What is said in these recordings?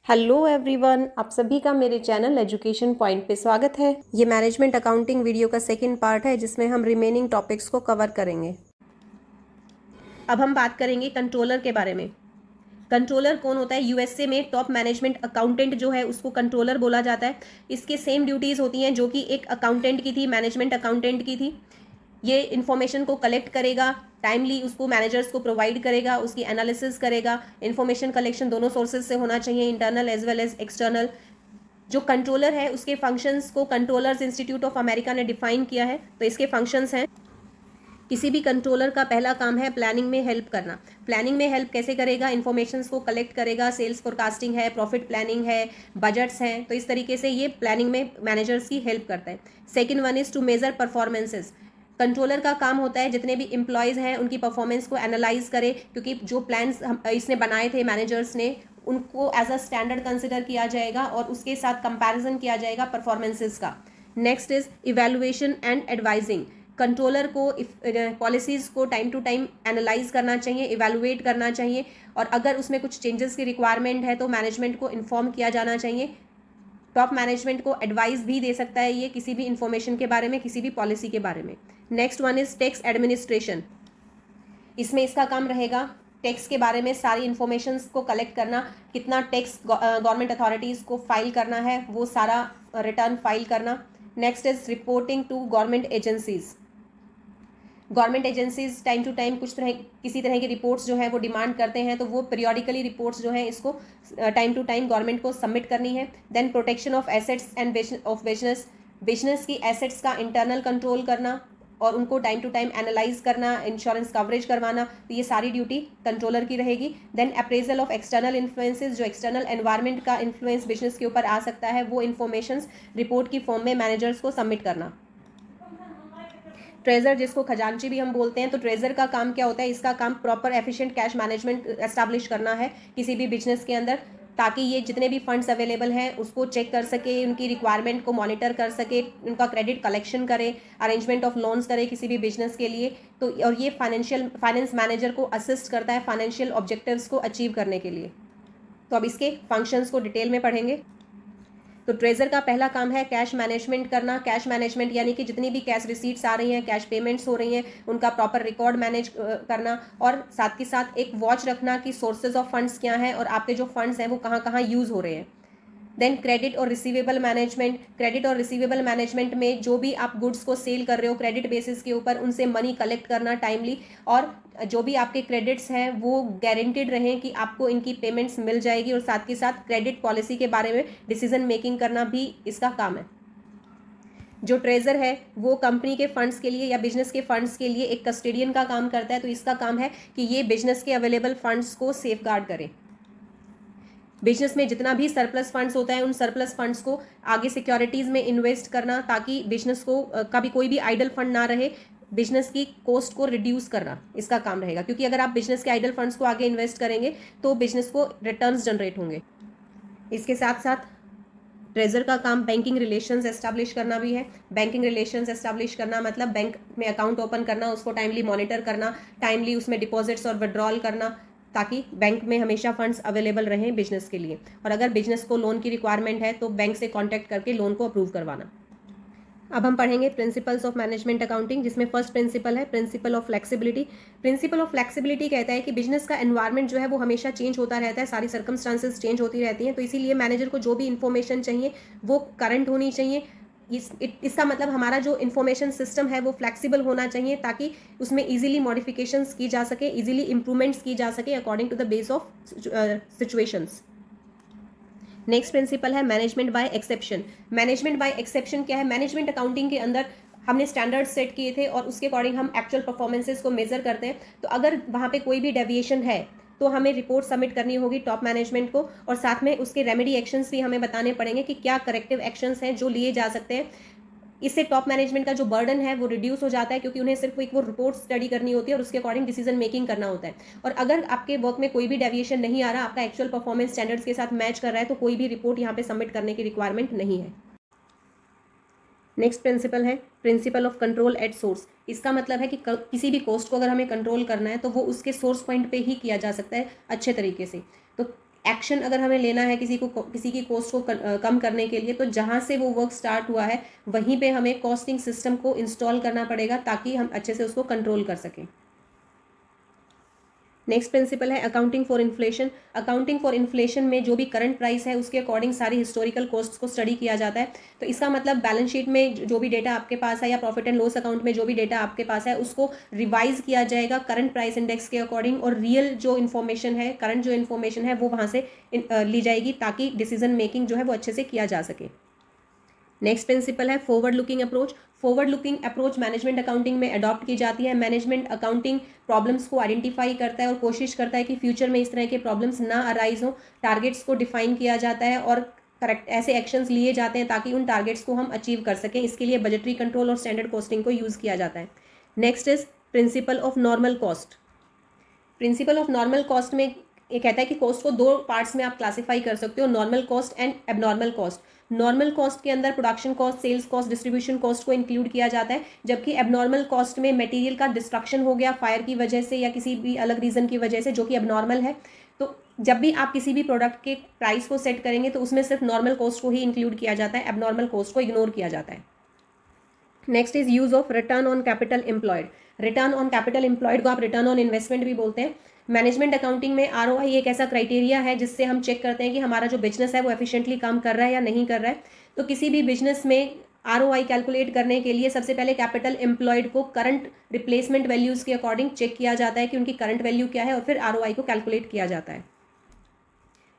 Hello everyone, आप सभी का मेरे चैनल एजुकेशन पॉइंट पे स्वागत है। ये मैनेजमेंट अकाउंटिंग वीडियो का सेकंड पार्ट है जिसमें हम रिमेनिंग टॉपिक्स को कवर करेंगे। अब हम बात करेंगे कंट्रोलर के बारे में। कंट्रोलर कौन होता है? यूएसए में टॉप मैनेजमेंट अकाउंटेंट जो है उसको कंट्रोलर बोला जाता है। इसके सेम ड्यूटीज़ होती हैं जो कि एक अकाउंटेंट की थी, मैनेजमेंट अकाउंटेंट की थी। ये इन्फॉर्मेशन को कलेक्ट करेगा, टाइमली उसको मैनेजर्स को प्रोवाइड करेगा, उसकी एनालिसिस करेगा। इन्फॉर्मेशन कलेक्शन दोनों सोर्सेज से होना चाहिए, internal as well as external. जो कंट्रोलर है उसके फंक्शंस को कंट्रोलर्स इंस्टीट्यूट ऑफ अमेरिका ने डिफाइन किया है। तो इसके फंक्शंस हैं, किसी भी कंट्रोलर का पहला काम है प्लानिंग में हेल्प करना। प्लानिंग में हेल्प कैसे करेगा? इन्फॉर्मेशंस को कलेक्ट करेगा, सेल्स फोरकास्टिंग है, प्रॉफिट प्लानिंग है, बजट्स हैं, तो इस तरीके से ये प्लानिंग में मैनेजर्स की हेल्प करता है। Second one is to measure performances. Controller का काम होता है जितने भी एम्प्लॉयज़ हैं उनकी परफॉर्मेंस को एनालाइज करे, क्योंकि जो प्लान्स इसने बनाए थे मैनेजर्स ने उनको एज अ स्टैंडर्ड कंसिडर किया जाएगा और उसके साथ कंपैरिजन किया जाएगा परफॉर्मेंसेस का। Next is evaluation and advising. Controller को पॉलिसीज़ को टाइम टू टाइम एनालाइज करना चाहिए, इवेलुएट करना चाहिए, और अगर उसमें कुछ चेंजेस की रिक्वायरमेंट है तो मैनेजमेंट को इन्फॉर्म किया जाना चाहिए। टॉप मैनेजमेंट को एडवाइस भी दे सकता है ये किसी भी इन्फॉर्मेशन के बारे में, किसी भी पॉलिसी के बारे में। Next one is tax administration. इसमें इसका काम रहेगा टैक्स के बारे में सारी इन्फॉर्मेशन को कलेक्ट करना, कितना टैक्स गवर्नमेंट अथॉरिटीज़ को फाइल करना है वो सारा रिटर्न फाइल करना। Next is reporting to government agencies. Government agencies time to time किसी तरह की रिपोर्ट्स जो है वो डिमांड करते हैं, तो वो पीरियोडिकली रिपोर्ट्स जो है इसको टाइम टू टाइम गवर्नमेंट को सबमिट करनी है। Then protection of assets and of business. Business की एसेट्स का इंटरनल कंट्रोल करना और उनको टाइम टू टाइम एनालाइज करना, इंश्योरेंस कवरेज करवाना, तो ये सारी ड्यूटी कंट्रोलर की रहेगी। Then appraisal of external influences, जो एक्सटर्नल एनवायरनमेंट का इन्फ्लुएंस बिजनेस के ऊपर आ सकता है, वो इन्फॉर्मेशन रिपोर्ट की फॉर्म में मैनेजर्स को सबमिट करना। ट्रेजर, जिसको खजांची भी हम बोलते हैं, तो ट्रेजर का काम क्या होता है? इसका काम proper efficient cash management establish करना है किसी भी बिजनेस के अंदर, ताकि ये जितने भी फंड्स अवेलेबल हैं उसको चेक कर सके, उनकी रिक्वायरमेंट को मॉनिटर कर सके, उनका क्रेडिट कलेक्शन करे, अरेंजमेंट ऑफ लोन्स करे किसी भी बिजनेस के लिए। तो और ये फाइनेंस मैनेजर को असिस्ट करता है फाइनेंशियल ऑब्जेक्टिव्स को अचीव करने के लिए। तो अब इसके फंक्शंस को डिटेल में पढ़ेंगे। तो ट्रेजर का पहला काम है कैश मैनेजमेंट करना। कैश मैनेजमेंट यानी कि जितनी भी कैश रिसीट्स आ रही हैं, कैश पेमेंट्स हो रही हैं, उनका प्रॉपर रिकॉर्ड मैनेज करना, और साथ के साथ एक वॉच रखना कि सोर्सेज ऑफ फंड्स क्या हैं और आपके जो फंड्स हैं वो कहाँ कहाँ यूज़ हो रहे हैं। देन क्रेडिट और रिसीवेबल मैनेजमेंट। क्रेडिट और रिसीवेबल मैनेजमेंट में जो भी आप गुड्स को सेल कर रहे हो क्रेडिट बेसिस के ऊपर, उनसे मनी कलेक्ट करना टाइमली, और जो भी आपके क्रेडिट्स हैं वो गारंटीड रहें कि आपको इनकी पेमेंट्स मिल जाएगी, और साथ के साथ क्रेडिट पॉलिसी के बारे में डिसीजन मेकिंग करना भी इसका काम है। जो ट्रेजर है वो कंपनी के फंड्स के लिए या बिजनेस के फंड्स के लिए एक कस्टोडियन का काम करता है, तो इसका काम है कि ये बिजनेस के अवेलेबल फंड्स को सेफ गार्ड करे। बिजनेस में जितना भी सरप्लस फंड्स होता है उन सरप्लस फंड्स को आगे सिक्योरिटीज़ में इन्वेस्ट करना, ताकि बिजनेस को कभी कोई भी आइडल फंड ना रहे, बिजनेस की कॉस्ट को रिड्यूस करना इसका काम रहेगा, क्योंकि अगर आप बिजनेस के आइडल फंड्स को आगे इन्वेस्ट करेंगे तो बिजनेस को रिटर्न्स जनरेट होंगे। इसके साथ साथ ट्रेजर का काम बैंकिंग रिलेशंस एस्टैब्लिश करना भी है। बैंकिंग रिलेशंस एस्टैब्लिश करना मतलब बैंक में अकाउंट ओपन करना, उसको टाइमली मॉनिटर करना, टाइमली उसमें डिपॉजिट्स और विड्रॉल करना, ताकि बैंक में हमेशा फंड्स अवेलेबल रहें बिजनेस के लिए। और अगर बिजनेस को लोन की रिक्वायरमेंट है तो बैंक से कॉन्टैक्ट करके लोन को अप्रूव करवाना। अब हम पढ़ेंगे प्रिंसिपल्स ऑफ मैनेजमेंट अकाउंटिंग, जिसमें फर्स्ट प्रिंसिपल है principle of flexibility. Principle of flexibility कहता है कि बिजनेस का एनवायरनमेंट जो है वो हमेशा चेंज होता रहता है, सारी सर्कमस्टांसेस चेंज होती रहती हैं, तो इसीलिए मैनेजर को जो भी इन्फॉर्मेशन चाहिए वो करंट होनी चाहिए। इसका मतलब हमारा जो इन्फॉर्मेशन सिस्टम है वो फ्लेक्सिबल होना चाहिए, ताकि उसमें इजीली मॉडिफिकेशंस की जा सके, इजीली इंप्रूवमेंट्स की जा सके according to the base of situations. Next principle है management by exception. Management by exception क्या है? मैनेजमेंट अकाउंटिंग के अंदर हमने स्टैंडर्ड सेट किए थे और उसके अकॉर्डिंग हम एक्चुअल परफॉर्मेंसेस को मेजर करते हैं, तो अगर वहाँ पे कोई भी डेविएशन है तो हमें रिपोर्ट सबमिट करनी होगी टॉप मैनेजमेंट को, और साथ में उसके रेमेडी एक्शंस भी हमें बताने पड़ेंगे कि क्या करेक्टिव एक्शंस हैं जो लिए जा सकते हैं। इससे टॉप मैनेजमेंट का जो बर्डन है वो रिड्यूस हो जाता है, क्योंकि उन्हें सिर्फ एक वो रिपोर्ट स्टडी करनी होती है और उसके अकॉर्डिंग डिसीजन मेकिंग करना होता है। और अगर आपके वर्क में कोई भी डेविएशन नहीं आ रहा, आपका एक्चुअल परफॉर्मेंस स्टैंडर्ड्स के साथ मैच कर रहा है, तो कोई भी रिपोर्ट यहाँ पे सबमिट करने की रिक्वायरमेंट नहीं है। नेक्स्ट प्रिंसिपल है principle of control at source. इसका मतलब है कि किसी भी कॉस्ट को अगर हमें कंट्रोल करना है तो वो उसके सोर्स पॉइंट पे ही किया जा सकता है अच्छे तरीके से। तो एक्शन अगर हमें लेना है किसी की कॉस्ट को कम करने के लिए, तो जहाँ से वो वर्क स्टार्ट हुआ है वहीं पे हमें कॉस्टिंग सिस्टम को इंस्टॉल करना पड़ेगा ताकि हम अच्छे से उसको कंट्रोल कर सकें। नेक्स्ट प्रिंसिपल है accounting for inflation. Accounting for inflation में जो भी करंट प्राइस है उसके अकॉर्डिंग सारी हिस्टोरिकल कॉस्ट्स को स्टडी किया जाता है। तो इसका मतलब बैलेंस शीट में जो भी डेटा आपके पास है या प्रॉफिट एंड लॉस अकाउंट में जो भी डेटा आपके पास है उसको रिवाइज किया जाएगा करंट प्राइस इंडेक्स के अकॉर्डिंग, और रियल जो इन्फॉर्मेशन है, करंट जो इन्फॉर्मेशन है वो वहाँ से ली जाएगी ताकि डिसीजन मेकिंग जो है वो अच्छे से किया जा सके। नेक्स्ट प्रिंसिपल है forward looking approach. Forward looking approach management accounting में अडॉप्ट की जाती है। मैनेजमेंट अकाउंटिंग प्रॉब्लम्स को आइडेंटिफाई करता है और कोशिश करता है कि फ्यूचर में इस तरह के प्रॉब्लम्स ना अराइज हो। टारगेट्स को डिफाइन किया जाता है और करेक्ट ऐसे एक्शंस लिए जाते हैं ताकि उन टारगेट्स को हम अचीव कर सकें। इसके लिए बजटरी कंट्रोल और स्टैंडर्ड कॉस्टिंग को यूज़ किया जाता है। Next is principle of normal cost. Principle of normal cost में ये कहता है कि कॉस्ट को दो पार्ट्स में आप क्लासीफाई कर सकते हो, normal cost and abnormal cost. Normal cost के अंदर production cost, sales cost, distribution cost को इंक्लूड किया जाता है, जबकि एबनॉर्मल कॉस्ट में मटेरियल का डिस्ट्रक्शन हो गया फायर की वजह से या किसी भी अलग रीज़न की वजह से जो कि एबनॉर्मल है। तो जब भी आप किसी भी प्रोडक्ट के प्राइस को सेट करेंगे तो उसमें सिर्फ नॉर्मल कॉस्ट को ही इंक्लूड किया जाता है, एबनॉर्मल कॉस्ट को इग्नोर किया जाता है। Next is use of return on capital employed. Return on capital employed को आप रिटर्न ऑन इन्वेस्टमेंट भी बोलते हैं। मैनेजमेंट अकाउंटिंग में ROI एक ऐसा क्राइटेरिया है जिससे हम चेक करते हैं कि हमारा जो बिजनेस है वो एफिशिएंटली काम कर रहा है या नहीं कर रहा है। तो किसी भी बिजनेस में ROI कैलकुलेट करने के लिए सबसे पहले कैपिटल एम्प्लॉयड को करंट रिप्लेसमेंट वैल्यूज़ के अकॉर्डिंग चेक किया जाता है कि उनकी करंट वैल्यू क्या है और फिर ROI को कैलकुलेट किया जाता है।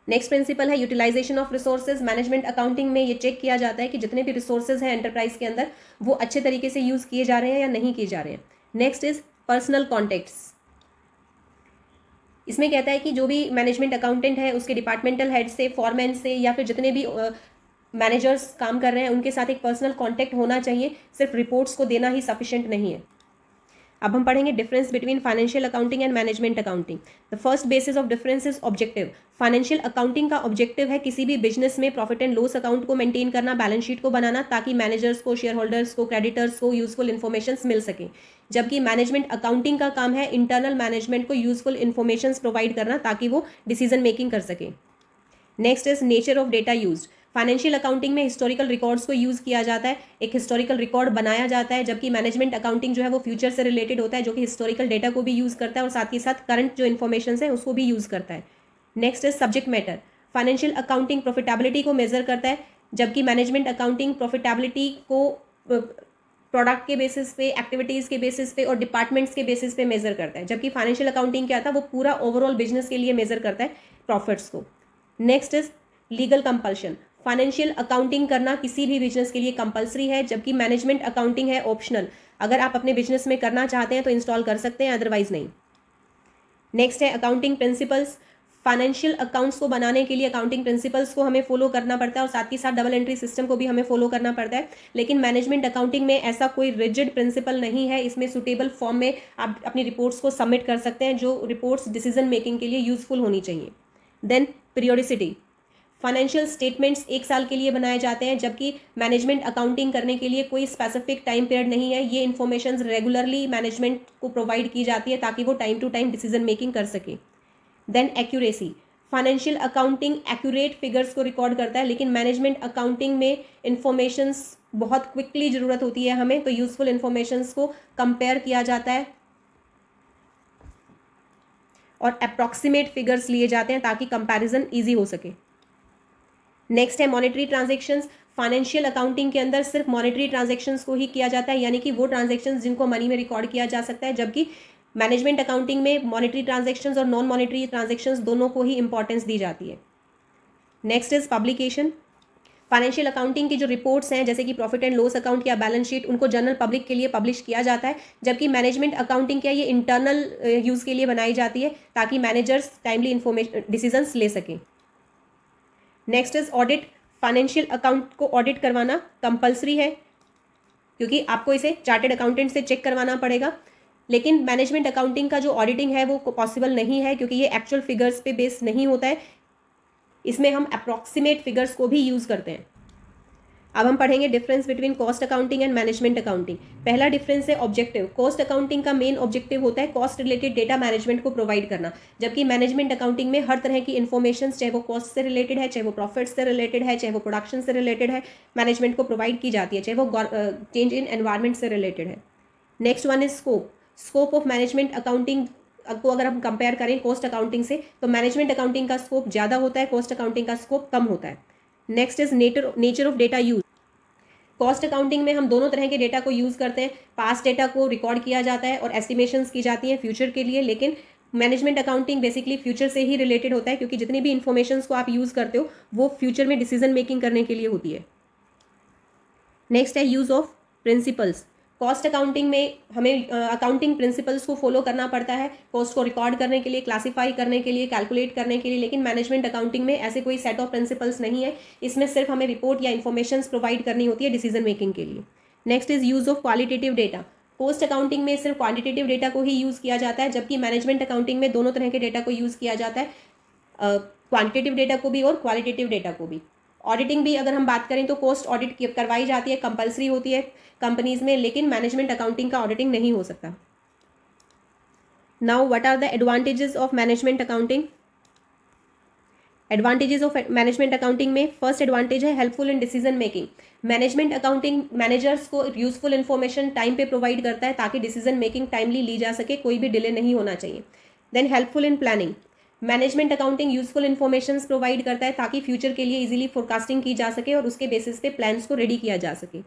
नेक्स्ट प्रिंसिपल है utilisation of resources. Management accounting में ये चेक किया जाता है कि जितने भी रिसोर्सेज हैं एंटरप्राइज के अंदर वो अच्छे तरीके से यूज़ किए जा रहे हैं या नहीं किए जा रहे हैं। Next is personal contacts. इसमें कहता है कि जो भी मैनेजमेंट अकाउंटेंट है उसके डिपार्टमेंटल हेड से, फॉरमैन से या फिर जितने भी मैनेजर्स काम कर रहे हैं उनके साथ एक पर्सनल कॉन्टैक्ट होना चाहिए, सिर्फ रिपोर्ट्स को देना ही सफिशिएंट नहीं है। अब हम पढ़ेंगे difference between financial accounting and management accounting. The first basis of difference is objective. Financial accounting का ऑब्जेक्टिव है किसी भी बिजनेस में प्रॉफिट एंड लॉस अकाउंट को मेंटेन करना, बैलेंस शीट को बनाना ताकि मैनेजर्स को, शेयर होल्डर्स को, क्रेडिटर्स को यूजफुल इन्फॉर्मेशन मिल सके। जबकि मैनेजमेंट अकाउंटिंग का काम है इंटरनल मैनेजमेंट को यूजफुल इन्फॉर्मेशन प्रोवाइड करना ताकि वो डिसीजन मेकिंग कर सके। Next is nature of data used. Financial accounting में हिस्टोरिकल रिकॉर्ड्स को यूज़ किया जाता है, एक हिस्टोरिकल रिकॉर्ड बनाया जाता है, जबकि मैनेजमेंट अकाउंटिंग जो है वो फ्यूचर से रिलेटेड होता है जो कि हिस्टोरिकल डेटा को भी यूज़ करता है और साथ ही साथ करंट जो इन्फॉर्मेशन है उसको भी यूज़ करता है। Next is subject matter. Financial accounting profitability को मेजर करता है, जबकि मैनेजमेंट अकाउंटिंग प्रॉफिटेबिलिटी को प्रोडक्ट के बेसिस पे, एक्टिविटीज़ के बेसिस पे और डिपार्टमेंट्स के बेसिस पे मेजर करता है, जबकि फाइनेंशियल अकाउंटिंग क्या था वो पूरा ओवरऑल बिजनेस के लिए मेजर करता है प्रॉफिट्स को। Next is legal compulsion. Financial accounting करना किसी भी बिजनेस के लिए कंपलसरी है, जबकि मैनेजमेंट अकाउंटिंग है ऑप्शनल। अगर आप अपने बिजनेस में करना चाहते हैं तो इंस्टॉल कर सकते हैं, अदरवाइज नहीं। नेक्स्ट है अकाउंटिंग प्रिंसिपल्स। फाइनेंशियल अकाउंट्स को बनाने के लिए अकाउंटिंग प्रिंसिपल्स को हमें फॉलो करना पड़ता है और साथ ही साथ डबल एंट्री सिस्टम को भी हमें फॉलो करना पड़ता है। लेकिन मैनेजमेंट अकाउंटिंग में ऐसा कोई रिजिड प्रिंसिपल नहीं है, इसमें सुटेबल फॉर्म में आप अपनी रिपोर्ट्स को सबमिट कर सकते हैं जो रिपोर्ट्स डिसीजन मेकिंग के लिए यूजफुल होनी चाहिए। Then periodicity. फाइनेंशियल स्टेटमेंट्स एक साल के लिए बनाए जाते हैं, जबकि मैनेजमेंट अकाउंटिंग करने के लिए कोई स्पेसिफिक टाइम पीरियड नहीं है। ये इन्फॉर्मेशन रेगुलरली मैनेजमेंट को प्रोवाइड की जाती है ताकि वो time to time decision making कर सके। Then accuracy. Financial accounting accurate figures को रिकॉर्ड करता है, लेकिन मैनेजमेंट अकाउंटिंग में इन्फॉर्मेशंस बहुत क्विकली ज़रूरत होती है हमें, तो यूजफुल इन्फॉर्मेशंस को कंपेयर किया जाता है और अप्रॉक्सीमेट फिगर्स लिए जाते हैं ताकि कंपैरिजन ईजी हो सके। नेक्स्ट है मॉनेटरी ट्रांजेक्शन्स। फाइनेंशियल अकाउंटिंग के अंदर सिर्फ मॉनेटरी ट्रांजेक्शन्स को ही किया जाता है, यानी कि वो ट्रांजेक्शन्स जिनको मनी में रिकॉर्ड किया जा सकता है, जबकि मैनेजमेंट अकाउंटिंग में मॉनेटरी ट्रांजेक्शन्स और नॉन मॉनेटरी ट्रांजेक्शन्स दोनों को ही इंपॉर्टेंस दी जाती है। Next is publication. Financial accounting की जो रिपोर्ट्स हैं जैसे कि प्रॉफिट एंड लॉस अकाउंट या बैलेंस शीट, उनको जनरल पब्लिक के लिए पब्लिश किया जाता है, जबकि मैनेजमेंट अकाउंटिंग क्या ये इंटरनल यूज़ के लिए बनाई जाती है ताकि मैनेजर्स टाइमली इन्फॉर्मेशन डिसीजंस ले सकें। Next is audit. Financial account को ऑडिट करवाना कंपलसरी है क्योंकि आपको इसे चार्टेड अकाउंटेंट से चेक करवाना पड़ेगा, लेकिन मैनेजमेंट अकाउंटिंग का जो ऑडिटिंग है वो पॉसिबल नहीं है क्योंकि ये एक्चुअल फिगर्स पे बेस नहीं होता है, इसमें हम अप्रॉक्सीमेट फिगर्स को भी यूज़ करते हैं। अब हम पढ़ेंगे difference between cost accounting and management accounting. पहला डिफरेंस है ऑब्जेक्टिव। कॉस्ट अकाउंटिंग का मेन ऑब्जेक्टिव होता है कॉस्ट रिलेटेड डेटा मैनेजमेंट को प्रोवाइड करना, जबकि मैनेजमेंट अकाउंटिंग में हर तरह की इन्फॉर्मेशन, चाहे वो कॉस्ट से रिलेटेड है, चाहे वो प्रॉफिट से रिलेटेड है, चाहे वो प्रोडक्शन से रिलेटेड है, मैनेजमेंट को प्रोवाइड की जाती है, चाहे वो चेंज इन एनवायरमेंट से रिलेटेड है। Next one is scope. Scope of management accounting को अगर हम कंपेयर करें कॉस्ट अकाउंटिंग से, तो मैनेजमेंट अकाउंटिंग का स्कोप ज़्यादा होता है, कॉस्ट अकाउंटिंग का स्कोप कम होता है। Next is nature of data use. Cost accounting में हम दोनों तरह के डेटा को यूज़ करते हैं। पास्ट डेटा को रिकॉर्ड किया जाता है और एस्टिमेशंस की जाती हैं फ्यूचर के लिए, लेकिन मैनेजमेंट अकाउंटिंग बेसिकली फ्यूचर से ही रिलेटेड होता है, क्योंकि जितनी भी इन्फॉर्मेशंस को आप यूज़ करते हो वो फ्यूचर में डिसीजन मेकिंग करने के लिए होती है। नेक्स्ट है use of principles. Cost accounting में हमें अकाउंटिंग प्रिंसिपल्स को फॉलो करना पड़ता है कॉस्ट को रिकॉर्ड करने के लिए, क्लासीफाई करने के लिए, कैलकुलेट करने के लिए, लेकिन मैनेजमेंट अकाउंटिंग में ऐसे कोई सेट ऑफ प्रिंसिपल्स नहीं है। इसमें सिर्फ हमें रिपोर्ट या इन्फॉर्मेशन प्रोवाइड करनी होती है डिसीजन मेकिंग के लिए। Next is use of qualitative data. Cost accounting में सिर्फ क्वांटिटेटिव डेटा को ही यूज़ किया जाता है, जबकि मैनेजमेंट अकाउंटिंग में दोनों तरह के डेटा को यूज़ किया जाता है, क्वांटिटेटिव डेटा को भी और क्वालिटेटिव डेटा को भी। ऑडिटिंग भी अगर हम बात करें तो कॉस्ट ऑडिट करवाई जाती है, कंपलसरी होती है कंपनीज में, लेकिन मैनेजमेंट अकाउंटिंग का ऑडिटिंग नहीं हो सकता। Now what are the advantages of management accounting. Advantages of management accounting में फर्स्ट एडवांटेज है helpful in decision making. Management accounting managers को यूजफुल इन्फॉर्मेशन टाइम पे प्रोवाइड करता है ताकि डिसीजन मेकिंग टाइमली ली जा सके, कोई भी डिले नहीं होना चाहिए। Then helpful in planning. Management accounting useful information provide करता है ताकि फ्यूचर के लिए इजीली फोरकास्टिंग की जा सके और उसके बेसिस पे प्लान्स को रेडी किया जा सके।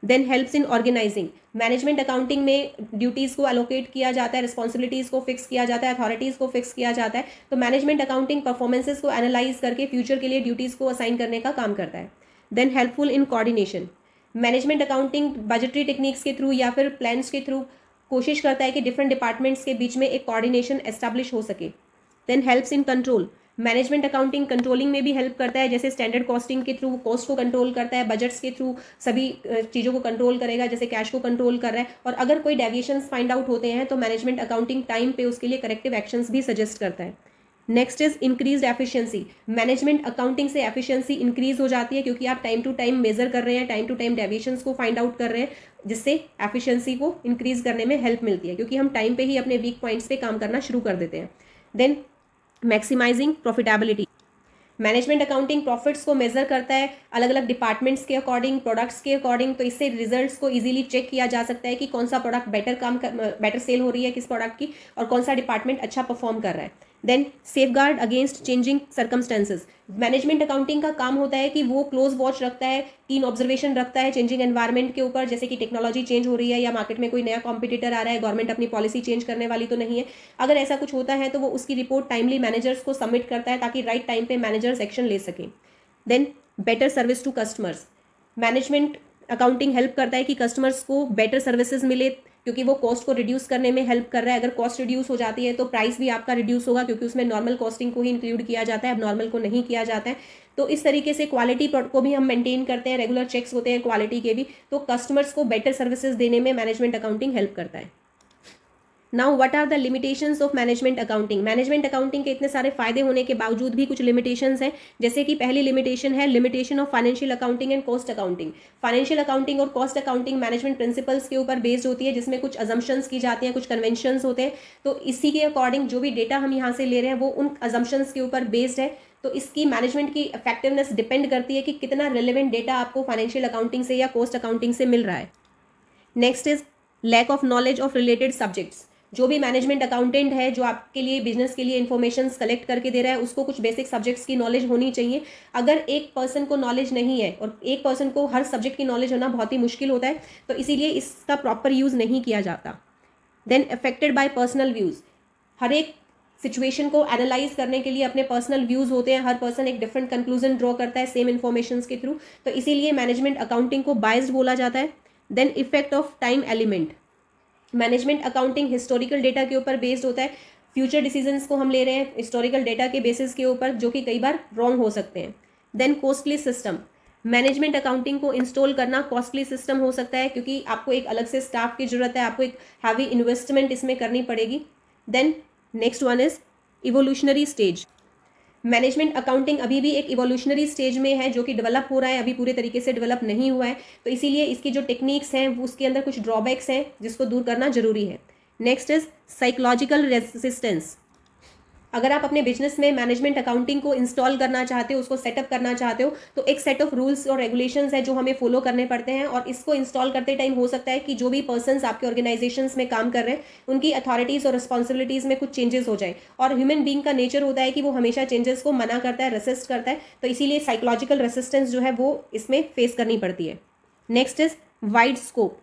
Then helps in organising. Management accounting में ड्यूटीज़ को अलोकेट किया जाता है, रिस्पॉन्सिबिलिटीज़ को फिक्स किया जाता है, अथॉरिटीज़ को फिक्स किया जाता है। तो मैनेजमेंट अकाउंटिंग परफॉर्मेंसेज को एनालाइज करके फ्यूचर के लिए ड्यूटीज़ को असाइन करने का काम करता है। Then helpful in coordination. Management accounting budgetary techniques के थ्रू या फिर प्लान्स के थ्रू कोशिश करता है कि डिफरेंट डिपार्टमेंट्स के बीच में एक कोऑर्डिनेशन एस्टैब्लिश हो सके। Then helps in control. Management accounting controlling में भी हेल्प करता है, जैसे स्टैंडर्ड कॉस्टिंग के थ्रू कॉस्ट को कंट्रोल करता है, बजट्स के थ्रू सभी चीज़ों को कंट्रोल करेगा, जैसे कैश को कंट्रोल कर रहा है। और अगर कोई डेविएशंस फाइंड आउट होते हैं तो मैनेजमेंट अकाउंटिंग टाइम पे उसके लिए करेक्टिव एक्शंस भी सजेस्ट करता है। Next is increase efficiency. Management accounting से एफिशिएंसी इंक्रीज हो जाती है, क्योंकि आप टाइम टू टाइम मेजर कर रहे हैं, टाइम टू टाइम डेविएशंस को फाइंड आउट कर रहे हैं, जिससे एफिशिएंसी को इंक्रीज करने में हेल्प मिलती है, क्योंकि हम टाइम पे ही अपने वीक पॉइंट्स पे काम करना शुरू कर देते हैं। Then maximising profitability. Management accounting profits को मेजर करता है अलग अलग डिपार्टमेंट्स के अकॉर्डिंग, प्रोडक्ट्स के अकॉर्डिंग, तो इससे रिजल्ट्स को इजीली चेक किया जा सकता है कि कौन सा प्रोडक्ट बेटर सेल हो रही है किस प्रोडक्ट की, और कौन सा डिपार्टमेंट अच्छा परफॉर्म कर रहा है। Then safeguard against changing circumstances. Management accounting का काम होता है कि वो क्लोज वॉच रखता है, कीन ऑब्जर्वेशन रखता है चेंजिंग एनवायरनमेंट के ऊपर, जैसे कि टेक्नोलॉजी चेंज हो रही है या मार्केट में कोई नया कॉम्पिटिटर आ रहा है, गवर्नमेंट अपनी पॉलिसी चेंज करने वाली तो नहीं है। अगर ऐसा कुछ होता है तो वो उसकी रिपोर्ट टाइमली मैनेजर्स को सबमिट करता है ताकि राइट टाइम पे मैनेजर्स एक्शन ले सकें। Then better service to customers. Management accounting help करता है कि कस्टमर्स को बेटर सर्विसेज मिले, क्योंकि वो कॉस्ट को रिड्यूस करने में हेल्प कर रहा है। अगर कॉस्ट रिड्यूस हो जाती है तो प्राइस भी आपका रिड्यूस होगा, क्योंकि उसमें नॉर्मल कॉस्टिंग को ही इंक्लूड किया जाता है, अब नॉर्मल को नहीं किया जाता है। तो इस तरीके से क्वालिटी को भी हम मेंटेन करते हैं, रेगुलर चेक्स होते हैं क्वालिटी के भी, तो कस्टमर्स को बेटर सर्विसेज देने में मैनेजमेंट अकाउंटिंग हेल्प करता है। Now what are the limitations of management accounting. Management accounting के इतने सारे फायदे होने के बावजूद भी कुछ लिमिटेशंस हैं, जैसे कि पहली लिमिटेशन है limitation of financial accounting and cost accounting. Financial accounting और कॉस्ट अकाउंटिंग मैनेजमेंट प्रिंसिपल्स के ऊपर बेस्ड होती है, जिसमें कुछ अजम्पशंस की जाती हैं, कुछ कन्वेंशंस होते हैं। तो इसी के अकॉर्डिंग जो भी डेटा हम यहाँ से ले रहे हैं वो उन अजम्पशंस के ऊपर बेस्ड है। तो इसकी मैनेजमेंट की इफेक्टिवनेस डिपेंड करती है कि कितना रिलेवेंट डेटा आपको फाइनेंशियल अकाउंटिंग से या कॉस्ट अकाउंटिंग से मिल रहा है। Next is lack of knowledge of related subjects. जो भी मैनेजमेंट अकाउंटेंट है जो आपके लिए बिजनेस के लिए इन्फॉर्मेशन कलेक्ट करके दे रहा है, उसको कुछ बेसिक सब्जेक्ट्स की नॉलेज होनी चाहिए। अगर एक पर्सन को नॉलेज नहीं है, और एक पर्सन को हर सब्जेक्ट की नॉलेज होना बहुत ही मुश्किल होता है, तो इसीलिए इसका प्रॉपर यूज़ नहीं किया जाता। Then affected by personal views. हर एक सिचुएशन को एनालाइज करने के लिए अपने पर्सनल व्यूज़ होते हैं, हर पर्सन एक डिफरेंट कंक्लूजन ड्रॉ करता है सेम इन्फॉर्मेशन के थ्रू, तो इसीलिए मैनेजमेंट अकाउंटिंग को बायस्ड बोला जाता है। Then effect of time element. Management accounting historical data के ऊपर बेस्ड होता है। फ्यूचर डिसीजंस को हम ले रहे हैं हिस्टोरिकल डेटा के बेसिस के ऊपर, जो कि कई बार रॉन्ग हो सकते हैं। Then costly system. Management accounting को इंस्टॉल करना कॉस्टली सिस्टम हो सकता है, क्योंकि आपको एक अलग से स्टाफ की जरूरत है, आपको एक हैवी इन्वेस्टमेंट इसमें करनी पड़ेगी। Then next one is evolutionary stage. Management accounting अभी भी एक इवोल्यूशनरी स्टेज में है, जो कि डेवलप हो रहा है, अभी पूरे तरीके से डेवलप नहीं हुआ है, तो इसीलिए इसकी जो टेक्निक्स हैं वो उसके अंदर कुछ ड्रॉबैक्स हैं जिसको दूर करना जरूरी है। Next is psychological resistance. अगर आप अपने बिजनेस में मैनेजमेंट अकाउंटिंग को इंस्टॉल करना चाहते हो, उसको सेटअप करना चाहते हो, तो एक सेट ऑफ रूल्स और रेगुलेशंस है जो हमें फॉलो करने पड़ते हैं, और इसको इंस्टॉल करते टाइम हो सकता है कि जो भी पर्सन्स आपके ऑर्गेनाइजेशंस में काम कर रहे हैं उनकी अथॉरिटीज़ और रिस्पॉन्सिबिलिटीज़ में कुछ चेंजेस हो जाए, और ह्यूमन बीइंग का नेचर होता है कि वो हमेशा चेंजेस को मना करता है, रेसिस्ट करता है, तो इसीलिए साइकोलॉजिकल रेसिस्टेंस जो है वो इसमें फेस करनी पड़ती है। Next is wide scope.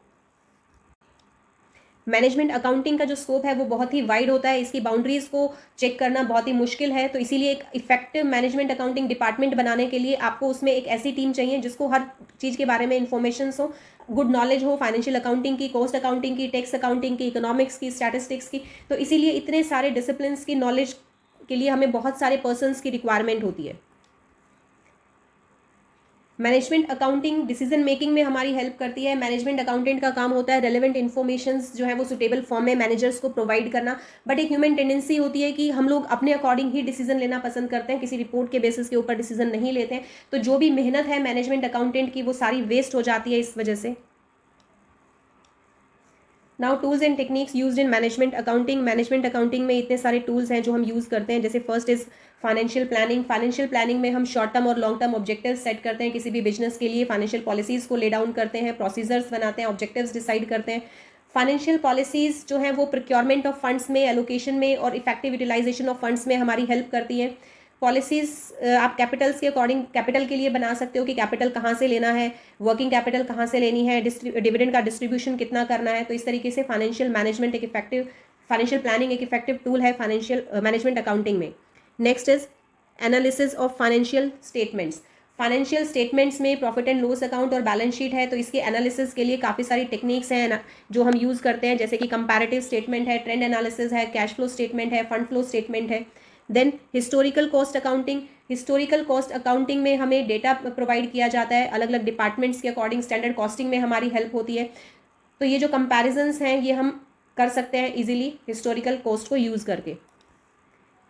Management accounting का जो स्कोप है वो बहुत ही वाइड होता है, इसकी बाउंड्रीज को चेक करना बहुत ही मुश्किल है, तो इसीलिए एक इफेक्टिव मैनेजमेंट अकाउंटिंग डिपार्टमेंट बनाने के लिए आपको उसमें एक ऐसी टीम चाहिए जिसको हर चीज़ के बारे में इंफॉर्मेशन हो, गुड नॉलेज हो, फाइनेंशियल अकाउंटिंग की, कॉस्ट अकाउंटिंग की, टैक्स अकाउंटिंग की, इकोनॉमिक्स की, स्टैटिस्टिक्स की, तो इसीलिए इतने सारे डिसिप्लिन की नॉलेज के लिए हमें बहुत सारे पर्सनस की रिक्वायरमेंट होती है। मैनेजमेंट अकाउंटिंग डिसीजन मेकिंग में हमारी हेल्प करती है। मैनेजमेंट अकाउंटेंट का काम होता है रेलेवेंट इन्फॉर्मेशंस जो है वो सुटेबल फॉर्म में मैनेजर्स को प्रोवाइड करना, बट एक ह्यूमन टेंडेंसी होती है कि हम लोग अपने अकॉर्डिंग ही डिसीजन लेना पसंद करते हैं, किसी रिपोर्ट के बेसिस के ऊपर डिसीजन नहीं लेते हैं, तो जो भी मेहनत है मैनेजमेंट अकाउंटेंट की वो सारी वेस्ट हो जाती है इस वजह से। Now tools and techniques used in management accounting. Management accounting में इतने सारे टूल्स हैं जो हम यूज़ करते हैं, जैसे first is financial planning. Financial planning में हम शॉर्ट टर्म और लॉन्ग टर्म ऑब्जेक्टिव्स सेट करते हैं किसी भी बिजनेस के लिए, फाइनेंशियल पॉलिसीज़ को ले डाउन करते हैं, प्रोसीजर्स बनाते हैं, ऑब्जेक्टिव्स डिसाइड करते हैं। फाइनेंशियल पॉलिसीज़ जो है वो प्रोक्योरमेंट ऑफ फंड्स में, एलोकेशन में और इफेक्टिव यूटिलाइजेशन ऑफ फंड्स में हमारी हेल्प करती है। पॉलिसीज़ आप कैपिटल्स के अकॉर्डिंग कैपिटल के लिए बना सकते हो कि कैपिटल कहाँ से लेना है, वर्किंग कैपिटल कहाँ से लेनी है, डिविडेंड का डिस्ट्रीब्यूशन कितना करना है, तो इस तरीके से फाइनेंशियल मैनेजमेंट एक इफेक्टिव, फाइनेंशियल प्लानिंग एक इफेक्टिव टूल है फाइनेंशियल मैनेजमेंट अकाउंटिंग में। Next is analysis of financial statements. Financial statements में प्रॉफिट एंड लॉस अकाउंट और बैलेंस शीट है, तो इसके एनालिसिस के लिए काफ़ी सारी टेक्निक्स हैं जो हम यूज़ करते हैं, जैसे कि कंपैरेटिव स्टेटमेंट है, ट्रेंड एनालिसिस है, कैश फ्लो स्टेटमेंट है, फंड फ्लो स्टेटमेंट है। Then historical cost accounting. Historical cost accounting में हमें डेटा प्रोवाइड किया जाता है अलग अलग डिपार्टमेंट्स के अकॉर्डिंग, स्टैंडर्ड कॉस्टिंग में हमारी हेल्प होती है, तो ये जो कंपैरिजंस हैं ये हम कर सकते हैं इजीली हिस्टोरिकल कॉस्ट को यूज़ करके।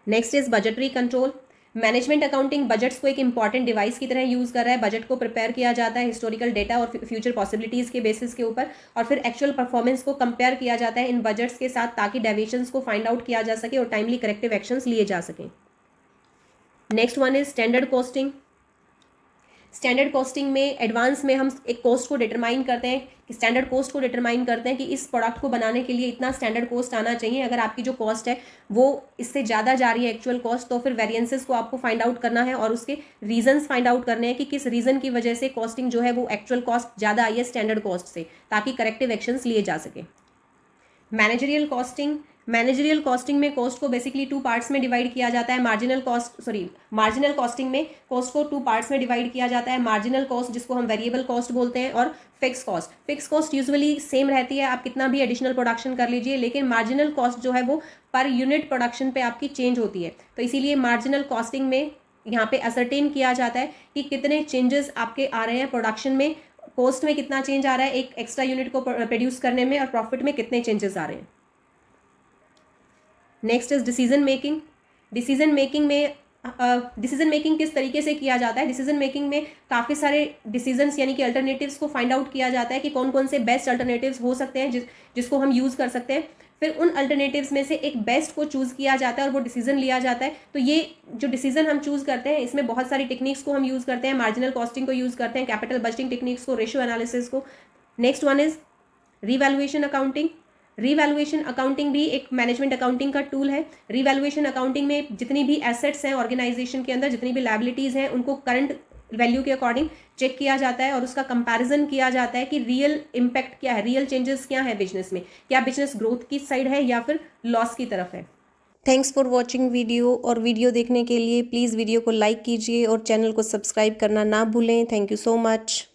Next is budgetary control. Management accounting budgets को एक इंपॉर्टेंट डिवाइस की तरह यूज़ कर रहा है। बजट को प्रिपेयर किया जाता है हिस्टोरिकल डेटा और फ्यूचर पॉसिबिलिटीज़ के बेसिस के ऊपर, और फिर एक्चुअल परफॉर्मेंस को कंपेयर किया जाता है इन बजट्स के साथ, ताकि डेविएशंस को फाइंड आउट किया जा सके और टाइमली करेक्टिव एक्शंस लिए जा सकें। Next one is standard costing. Standard costing में एडवांस में हम एक कॉस्ट को डिटरमाइन करते हैं, कि स्टैंडर्ड कॉस्ट को डिटरमाइन करते हैं कि इस प्रोडक्ट को बनाने के लिए इतना स्टैंडर्ड कॉस्ट आना चाहिए। अगर आपकी जो कॉस्ट है वो इससे ज़्यादा जा रही है एक्चुअल कॉस्ट, तो फिर वेरिएंसेस को आपको फाइंड आउट करना है और उसके रीजंस फाइंड आउट करने हैं कि किस रीज़न की वजह से कॉस्टिंग जो है वो एक्चुअल कॉस्ट ज़्यादा आई है स्टैंडर्ड कॉस्ट से, ताकि करेक्टिव एक्शंस लिए जा सके। Managerial costing. मैनेजरियल कॉस्टिंग में कॉस्ट को बेसिकली 2 पार्ट्स में डिवाइड किया जाता है। मार्जिनल कॉस्टिंग में कॉस्ट को 2 पार्ट्स में डिवाइड किया जाता है। मार्जिनल कॉस्ट जिसको हम वेरिएबल कॉस्ट बोलते हैं, और fix cost. Fix cost usually same रहती है, आप कितना भी एडिशनल प्रोडक्शन कर लीजिए, लेकिन मार्जिनल कॉस्ट जो है वो पर यूनिट प्रोडक्शन पे आपकी चेंज होती है, तो इसीलिए मार्जिनल कॉस्टिंग में यहाँ पे असरटेन किया जाता है कि कितने चेंजेस आपके आ रहे हैं प्रोडक्शन में, कॉस्ट में कितना चेंज आ रहा है एक एक्स्ट्रा यूनिट को प्रोड्यूस करने में, और प्रॉफिट में कितने चेंजेस आ रहे हैं। Next is decision making. Decision making किस तरीके से किया जाता है? डिसीजन मेकिंग में काफ़ी सारे डिसीजंस यानी कि अल्टरनेटिव्स को फाइंड आउट किया जाता है कि कौन कौन से बेस्ट अल्टरनेटिव्स हो सकते हैं जिसको हम यूज़ कर सकते हैं। फिर उन अल्टरनेटिव्स में से एक बेस्ट को चूज़ किया जाता है और वो डिसीजन लिया जाता है। तो ये जो डिसीजन हम चूज़ करते हैं इसमें बहुत सारी टेक्निक्स को हम यूज़ करते हैं, मार्जिनल कॉस्टिंग को यूज़ करते हैं, कैपिटल बजटिंग टेक्निक्स को, रेशियो एनालिसिस को। Next one is revaluation accounting. Revaluation accounting भी एक मैनेजमेंट अकाउंटिंग का टूल है। रीवैल्यूएशन अकाउंटिंग में जितनी भी एसेट्स हैं ऑर्गेनाइजेशन के अंदर, जितनी भी लायबिलिटीज़ हैं, उनको करंट वैल्यू के अकॉर्डिंग चेक किया जाता है और उसका कंपैरिजन किया जाता है कि रियल इम्पैक्ट क्या है, रियल चेंजेस क्या है बिजनेस में, क्या बिजनेस ग्रोथ की साइड है या फिर लॉस की तरफ है। थैंक्स फॉर वॉचिंग वीडियो, और वीडियो देखने के लिए प्लीज़ वीडियो को लाइक कीजिए और चैनल को सब्सक्राइब करना ना भूलें। Thank you so much.